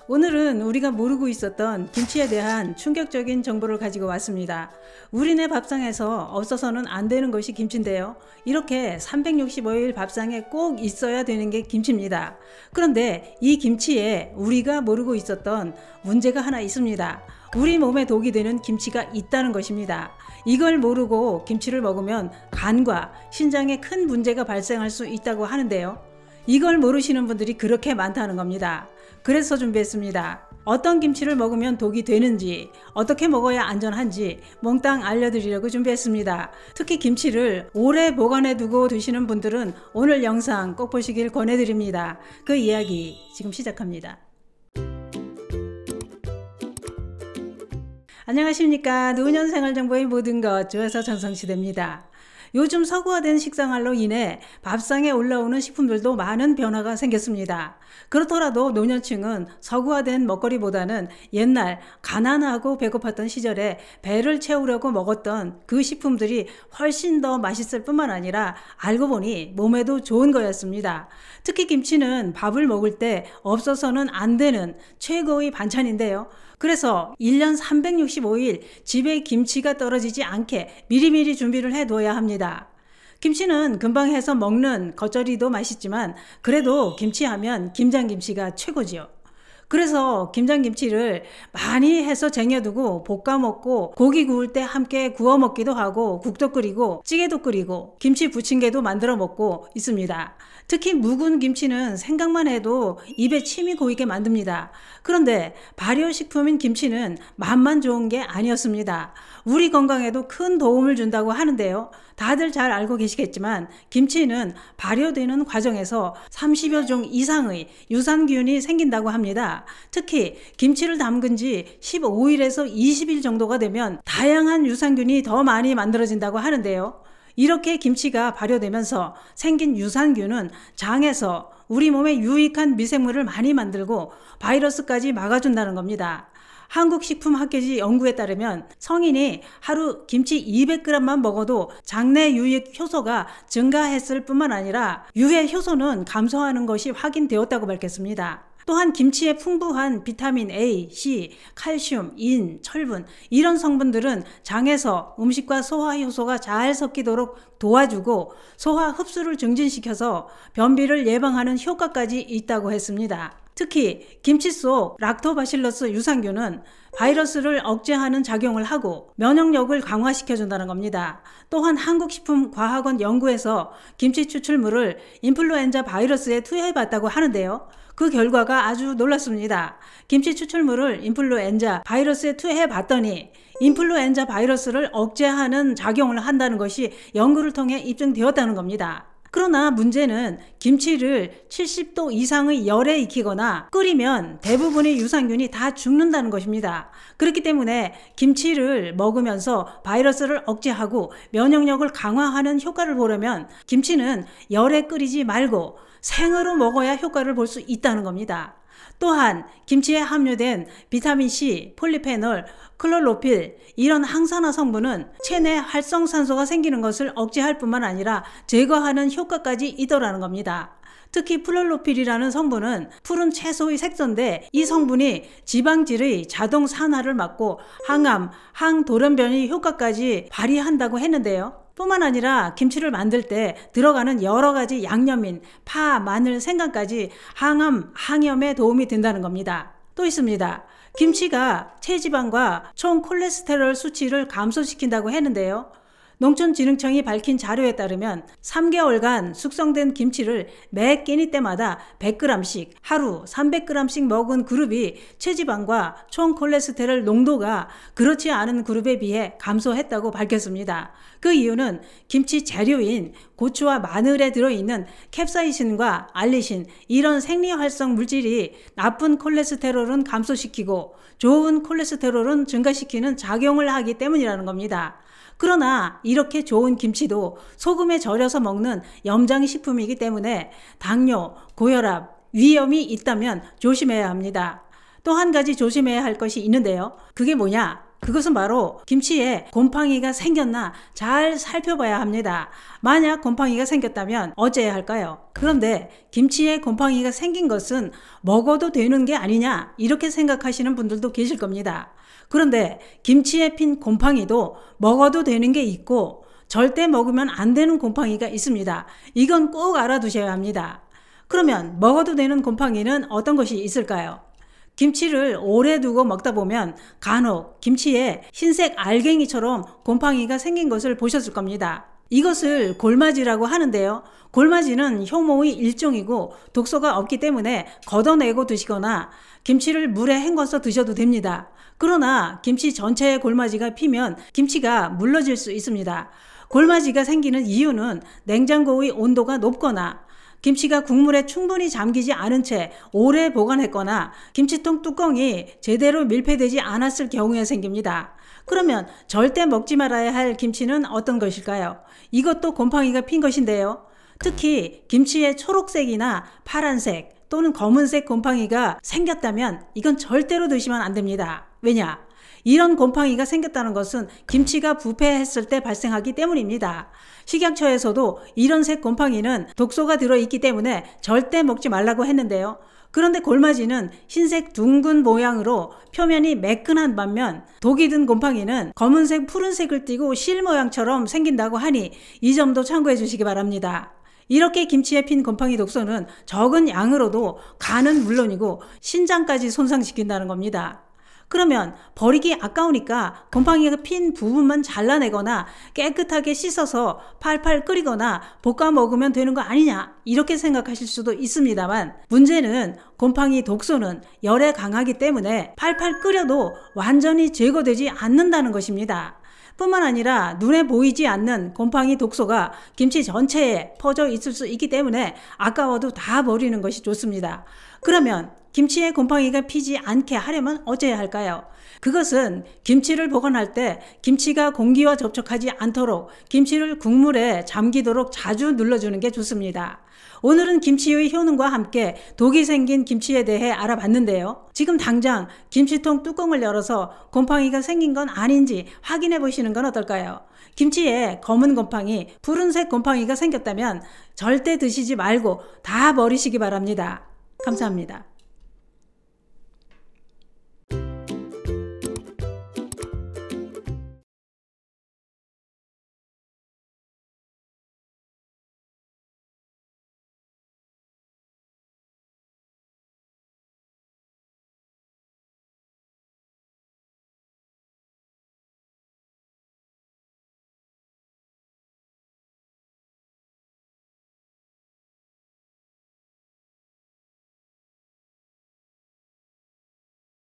오늘은 우리가 모르고 있었던 김치에 대한 충격적인 정보를 가지고 왔습니다. 우리네 밥상에서 없어서는 안 되는 것이 김치인데요. 이렇게 365일 밥상에 꼭 있어야 되는 게 김치입니다. 그런데 이 김치에 우리가 모르고 있었던 문제가 하나 있습니다. 우리 몸에 독이 되는 김치가 있다는 것입니다. 이걸 모르고 김치를 먹으면 간과 신장에 큰 문제가 발생할 수 있다고 하는데요. 이걸 모르시는 분들이 그렇게 많다는 겁니다. 그래서 준비했습니다. 어떤 김치를 먹으면 독이 되는지, 어떻게 먹어야 안전한지 몽땅 알려드리려고 준비했습니다. 특히 김치를 오래 보관해 두고 드시는 분들은 오늘 영상 꼭 보시길 권해드립니다. 그 이야기 지금 시작합니다. 안녕하십니까. 노년생활정보의 모든 것 조여서 전성시대입니다. 요즘 서구화된 식생활로 인해 밥상에 올라오는 식품들도 많은 변화가 생겼습니다. 그렇더라도 노년층은 서구화된 먹거리보다는 옛날 가난하고 배고팠던 시절에 배를 채우려고 먹었던 그 식품들이 훨씬 더 맛있을 뿐만 아니라 알고 보니 몸에도 좋은 거였습니다. 특히 김치는 밥을 먹을 때 없어서는 안 되는 최고의 반찬인데요. 그래서 1년 365일 집에 김치가 떨어지지 않게 미리미리 준비를 해둬야 합니다. 김치는 금방 해서 먹는 겉절이도 맛있지만 그래도 김치하면 김장김치가 최고지요. 그래서 김장김치를 많이 해서 쟁여두고 볶아 먹고 고기 구울 때 함께 구워 먹기도 하고 국도 끓이고 찌개도 끓이고 김치 부침개도 만들어 먹고 있습니다. 특히 묵은 김치는 생각만 해도 입에 침이 고이게 만듭니다. 그런데 발효식품인 김치는 맛만 좋은 게 아니었습니다. 우리 건강에도 큰 도움을 준다고 하는데요. 다들 잘 알고 계시겠지만 김치는 발효되는 과정에서 30여 종 이상의 유산균이 생긴다고 합니다. 특히 김치를 담근 지 15일에서 20일 정도가 되면 다양한 유산균이 더 많이 만들어진다고 하는데요. 이렇게 김치가 발효되면서 생긴 유산균은 장에서 우리 몸에 유익한 미생물을 많이 만들고 바이러스까지 막아준다는 겁니다. 한국식품학회지 연구에 따르면 성인이 하루 김치 200g만 먹어도 장내 유익 효소가 증가했을 뿐만 아니라 유해 효소는 감소하는 것이 확인되었다고 밝혔습니다. 또한 김치에 풍부한 비타민 A, C, 칼슘, 인, 철분 이런 성분들은 장에서 음식과 소화 효소가 잘 섞이도록 도와주고 소화 흡수를 증진시켜서 변비를 예방하는 효과까지 있다고 했습니다. 특히 김치 속 락토바실러스 유산균은 바이러스를 억제하는 작용을 하고 면역력을 강화시켜준다는 겁니다. 또한 한국식품과학원 연구에서 김치 추출물을 인플루엔자 바이러스에 투여해봤다고 하는데요. 그 결과가 아주 놀랐습니다. 김치 추출물을 인플루엔자 바이러스에 투여해봤더니 인플루엔자 바이러스를 억제하는 작용을 한다는 것이 연구를 통해 입증되었다는 겁니다. 그러나 문제는 김치를 70도 이상의 열에 익히거나 끓이면 대부분의 유산균이 다 죽는다는 것입니다. 그렇기 때문에 김치를 먹으면서 바이러스를 억제하고 면역력을 강화하는 효과를 보려면 김치는 열에 끓이지 말고 생으로 먹어야 효과를 볼 수 있다는 겁니다. 또한 김치에 함유된 비타민C, 폴리페놀, 클로로필 이런 항산화 성분은 체내 활성산소가 생기는 것을 억제할 뿐만 아니라 제거하는 효과까지 있더라는 겁니다. 특히 플로로필이라는 성분은 푸른 채소의 색소인데 이 성분이 지방질의 자동 산화를 막고 항암, 항돌연변이 효과까지 발휘한다고 했는데요. 뿐만 아니라 김치를 만들 때 들어가는 여러 가지 양념인 파, 마늘, 생강까지 항암, 항염에 도움이 된다는 겁니다. 또 있습니다. 김치가 체지방과 총 콜레스테롤 수치를 감소시킨다고 했는데요. 농촌진흥청이 밝힌 자료에 따르면 3개월간 숙성된 김치를 매 끼니 때마다 100g씩 하루 300g씩 먹은 그룹이 체지방과 총 콜레스테롤 농도가 그렇지 않은 그룹에 비해 감소했다고 밝혔습니다. 그 이유는 김치 재료인 고추와 마늘에 들어있는 캡사이신과 알리신 이런 생리활성 물질이 나쁜 콜레스테롤은 감소시키고 좋은 콜레스테롤은 증가시키는 작용을 하기 때문이라는 겁니다. 그러나 이렇게 좋은 김치도 소금에 절여서 먹는 염장식품이기 때문에 당뇨, 고혈압, 위염이 있다면 조심해야 합니다. 또 한 가지 조심해야 할 것이 있는데요. 그게 뭐냐? 그것은 바로 김치에 곰팡이가 생겼나 잘 살펴봐야 합니다. 만약 곰팡이가 생겼다면 어찌해야 할까요? 그런데 김치에 곰팡이가 생긴 것은 먹어도 되는 게 아니냐 이렇게 생각하시는 분들도 계실 겁니다. 그런데 김치에 핀 곰팡이도 먹어도 되는 게 있고 절대 먹으면 안 되는 곰팡이가 있습니다. 이건 꼭 알아두셔야 합니다. 그러면 먹어도 되는 곰팡이는 어떤 것이 있을까요? 김치를 오래 두고 먹다 보면 간혹 김치에 흰색 알갱이처럼 곰팡이가 생긴 것을 보셨을 겁니다. 이것을 골마지라고 하는데요. 골마지는 효모의 일종이고 독소가 없기 때문에 걷어내고 드시거나 김치를 물에 헹궈서 드셔도 됩니다. 그러나 김치 전체에 골마지가 피면 김치가 물러질 수 있습니다. 골마지가 생기는 이유는 냉장고의 온도가 높거나 김치가 국물에 충분히 잠기지 않은 채 오래 보관했거나 김치통 뚜껑이 제대로 밀폐되지 않았을 경우에 생깁니다. 그러면 절대 먹지 말아야 할 김치는 어떤 것일까요? 이것도 곰팡이가 핀 것인데요. 특히 김치에 초록색이나 파란색 또는 검은색 곰팡이가 생겼다면 이건 절대로 드시면 안 됩니다. 왜냐? 이런 곰팡이가 생겼다는 것은 김치가 부패했을 때 발생하기 때문입니다. 식약처에서도 이런 색 곰팡이는 독소가 들어있기 때문에 절대 먹지 말라고 했는데요. 그런데 골마지는 흰색 둥근 모양으로 표면이 매끈한 반면 독이 든 곰팡이는 검은색 푸른색을 띠고 실 모양처럼 생긴다고 하니 이 점도 참고해 주시기 바랍니다. 이렇게 김치에 핀 곰팡이 독소는 적은 양으로도 간은 물론이고 신장까지 손상시킨다는 겁니다. 그러면 버리기 아까우니까 곰팡이가 핀 부분만 잘라내거나 깨끗하게 씻어서 팔팔 끓이거나 볶아 먹으면 되는 거 아니냐 이렇게 생각하실 수도 있습니다만 문제는 곰팡이 독소는 열에 강하기 때문에 팔팔 끓여도 완전히 제거되지 않는다는 것입니다. 뿐만 아니라 눈에 보이지 않는 곰팡이 독소가 김치 전체에 퍼져 있을 수 있기 때문에 아까워도 다 버리는 것이 좋습니다. 그러면 김치에 곰팡이가 피지 않게 하려면 어찌해야 할까요? 그것은 김치를 보관할 때 김치가 공기와 접촉하지 않도록 김치를 국물에 잠기도록 자주 눌러주는 게 좋습니다. 오늘은 김치의 효능과 함께 독이 생긴 김치에 대해 알아봤는데요. 지금 당장 김치통 뚜껑을 열어서 곰팡이가 생긴 건 아닌지 확인해 보시는 건 어떨까요? 김치에 검은 곰팡이, 푸른색 곰팡이가 생겼다면 절대 드시지 말고 다 버리시기 바랍니다. 감사합니다.